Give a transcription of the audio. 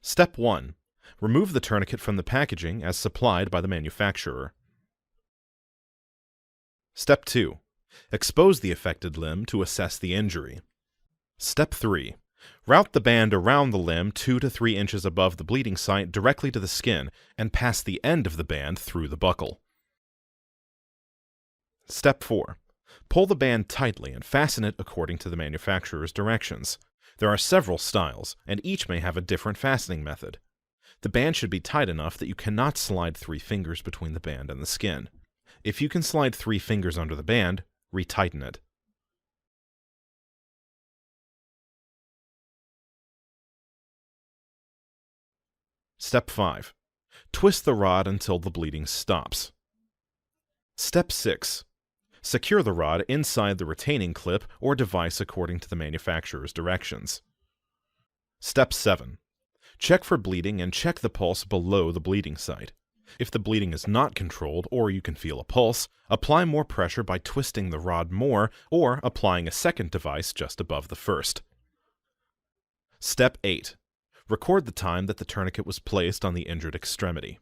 Step 1. Remove the tourniquet from the packaging as supplied by the manufacturer. Step 2. Expose the affected limb to assess the injury. Step 3. Route the band around the limb 2 to 3 inches above the bleeding site directly to the skin and pass the end of the band through the buckle. Step 4. Pull the band tightly and fasten it according to the manufacturer's directions. There are several styles, and each may have a different fastening method. The band should be tight enough that you cannot slide 3 fingers between the band and the skin. If you can slide 3 fingers under the band, retighten it. Step 5. Twist the rod until the bleeding stops. Step 6. Secure the rod inside the retaining clip or device according to the manufacturer's directions. Step 7. Check for bleeding and check the pulse below the bleeding site. If the bleeding is not controlled or you can feel a pulse, apply more pressure by twisting the rod more or applying a second device just above the first. Step 8. Record the time that the tourniquet was placed on the injured extremity.